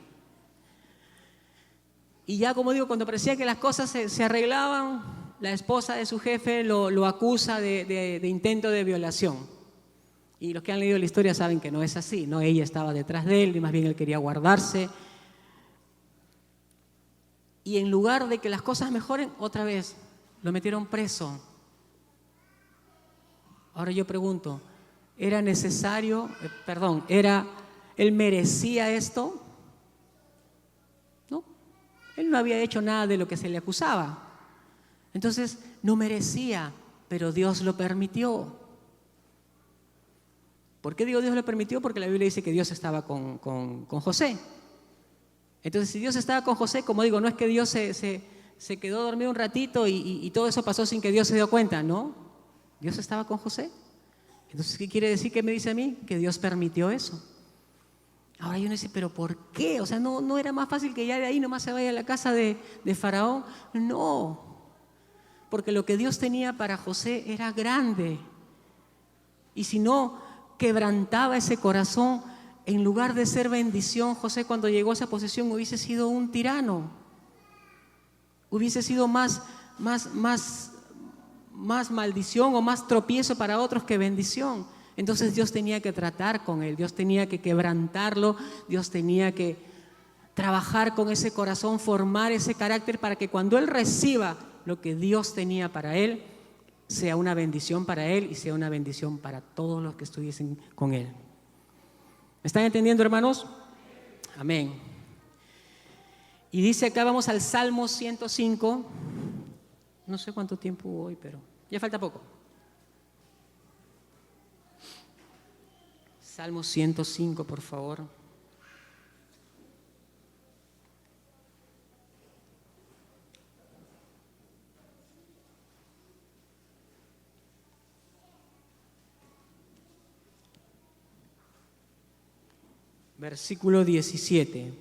Y ya, como digo, cuando parecía que las cosas se arreglaban, la esposa de su jefe lo acusa de intento de violación. Y los que han leído la historia saben que no es así, ¿no? Ella estaba detrás de él y más bien él quería guardarse. Y en lugar de que las cosas mejoren, otra vez lo metieron preso. Ahora yo pregunto, ¿era necesario, él merecía esto? No, él no había hecho nada de lo que se le acusaba. Entonces no merecía, pero Dios lo permitió. ¿Por qué digo Dios lo permitió? Porque la Biblia dice que Dios estaba con José. Entonces, si Dios estaba con José, como digo, no es que Dios se quedó dormido un ratito y todo eso pasó sin que Dios se dio cuenta, ¿no? Dios estaba con José. Entonces, ¿qué quiere decir? ¿Qué me dice a mí? Que Dios permitió eso. Ahora uno dice, ¿pero por qué? O sea, ¿no era más fácil que ya de ahí nomás se vaya a la casa de Faraón? No, porque lo que Dios tenía para José era grande. Y si no quebrantaba ese corazón, en lugar de ser bendición, José cuando llegó a esa posición hubiese sido un tirano, hubiese sido más maldición o más tropiezo para otros que bendición. Entonces Dios tenía que tratar con él, Dios tenía que quebrantarlo, Dios tenía que trabajar con ese corazón, formar ese carácter para que cuando él reciba lo que Dios tenía para él, sea una bendición para él y sea una bendición para todos los que estuviesen con él. ¿Me están entendiendo, hermanos? Amén. Y dice acá, vamos al Salmo 105. No sé cuánto tiempo voy, pero ya falta poco. Salmo 105, por favor. Versículo 17.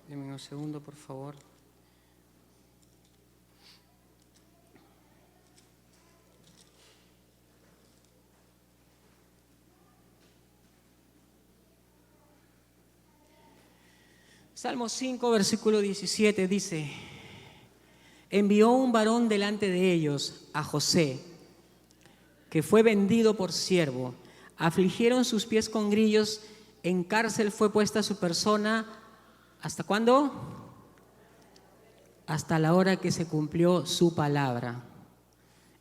Deme un segundo, por favor. Salmo 5, versículo 17 dice: envió un varón delante de ellos, a José, que fue vendido por siervo. Afligieron sus pies con grillos, en cárcel fue puesta su persona. ¿Hasta cuándo? Hasta la hora que se cumplió su palabra.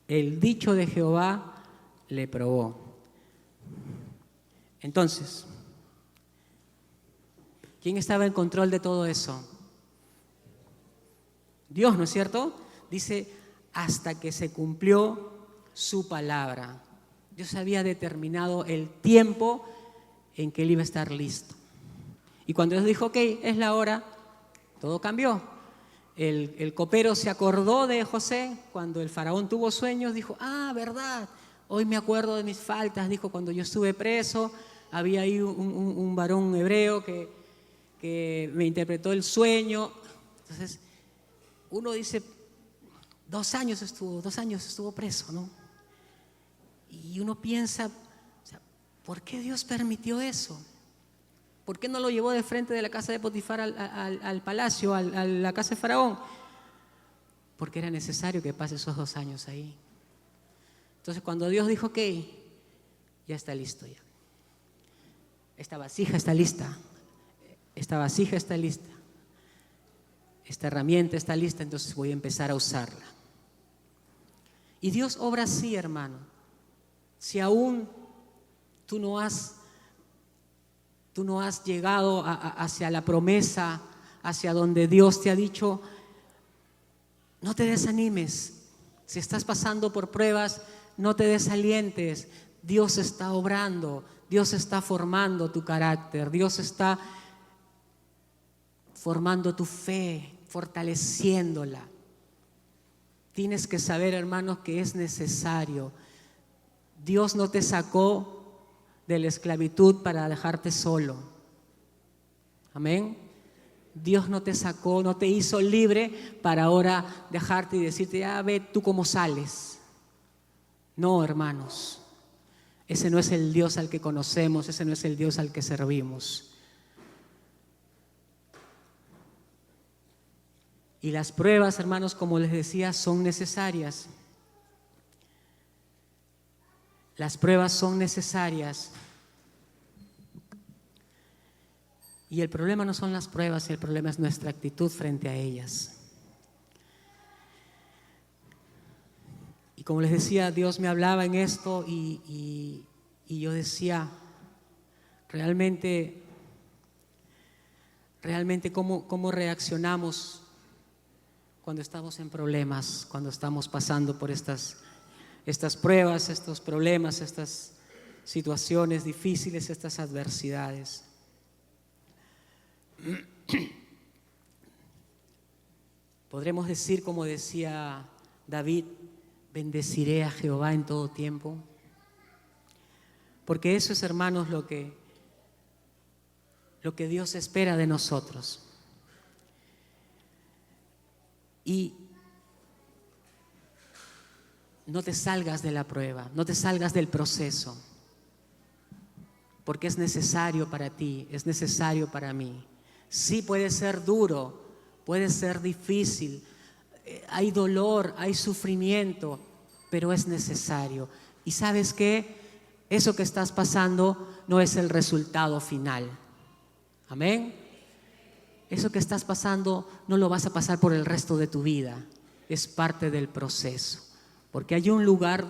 El dicho de Jehová le probó. Entonces, ¿quién estaba en control de todo eso? Dios, ¿no es cierto? Dice, hasta que se cumplió su palabra. Dios había determinado el tiempo en que él iba a estar listo. Y cuando Dios dijo, ok, es la hora, todo cambió. El copero se acordó de José cuando el faraón tuvo sueños, dijo, verdad, hoy me acuerdo de mis faltas. Dijo, cuando yo estuve preso, había ahí un varón hebreo que me interpretó el sueño. Entonces, uno dice, 2 años estuvo preso, ¿no? Y uno piensa, o sea, ¿por qué Dios permitió eso? ¿Por qué no lo llevó de frente de la casa de Potifar al palacio, a la casa de Faraón? Porque era necesario que pase esos 2 años ahí. Entonces, cuando Dios dijo que ya está listo ya. Esta vasija está lista. Esta vasija está lista. Esta herramienta está lista, entonces voy a empezar a usarla. Y Dios obra así, hermano. Si aún tú no has llegado hacia la promesa, hacia donde Dios te ha dicho, no te desanimes. Si estás pasando por pruebas, no te desalientes. Dios está obrando, Dios está formando tu carácter, Dios está formando tu fe, fortaleciéndola. Tienes que saber, hermanos, que es necesario. Dios no te sacó de la esclavitud para dejarte solo. Amén. Dios no te sacó, no te hizo libre para ahora dejarte y decirte, ya ve tú cómo sales. No, hermanos, ese no es el Dios al que conocemos, ese no es el Dios al que servimos. Y las pruebas, hermanos, como les decía, son necesarias. Las pruebas son necesarias. Y el problema no son las pruebas, el problema es nuestra actitud frente a ellas. Y como les decía, Dios me hablaba en esto y yo decía, realmente cómo reaccionamos cuando estamos en problemas, cuando estamos pasando por estas pruebas, estos problemas, estas situaciones difíciles, estas adversidades. Podremos decir, como decía David, bendeciré a Jehová en todo tiempo. Porque eso es, hermanos, lo que Dios espera de nosotros. Y no te salgas de la prueba, no te salgas del proceso, porque es necesario para ti, es necesario para mí. Sí, puede ser duro, puede ser difícil, hay dolor, hay sufrimiento, pero es necesario. ¿Y sabes qué? Eso que estás pasando no es el resultado final. Amén. Eso que estás pasando no lo vas a pasar por el resto de tu vida, es parte del proceso, porque hay un lugar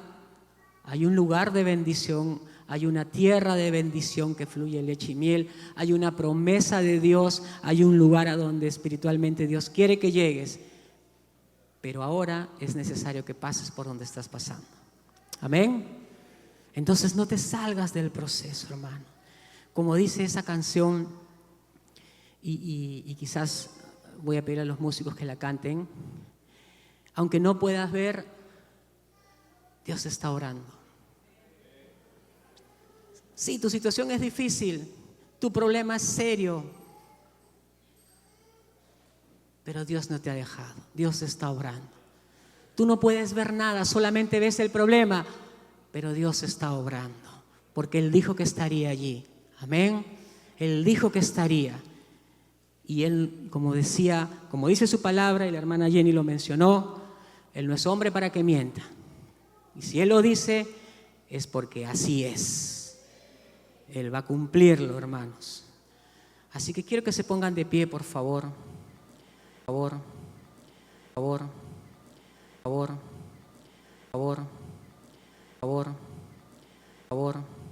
de bendición, hay una tierra de bendición que fluye leche y miel, hay una promesa de Dios, hay un lugar a donde espiritualmente Dios quiere que llegues, pero ahora es necesario que pases por donde estás pasando. Amén. Entonces no te salgas del proceso, hermano. Como dice esa canción, y quizás voy a pedir a los músicos que la canten, aunque no puedas ver, Dios está orando. Sí, tu situación es difícil, tu problema es serio, pero Dios no te ha dejado, Dios está orando. Tú no puedes ver nada, solamente ves el problema, pero Dios está obrando, porque Él dijo que estaría allí. Amén. Él dijo que estaría. Y Él, como dice su palabra, y la hermana Jenny lo mencionó, Él no es hombre para que mienta. Y si Él lo dice, es porque así es. Él va a cumplirlo, hermanos. Así que quiero que se pongan de pie, por favor. Por favor. Por favor. Por favor. Por favor.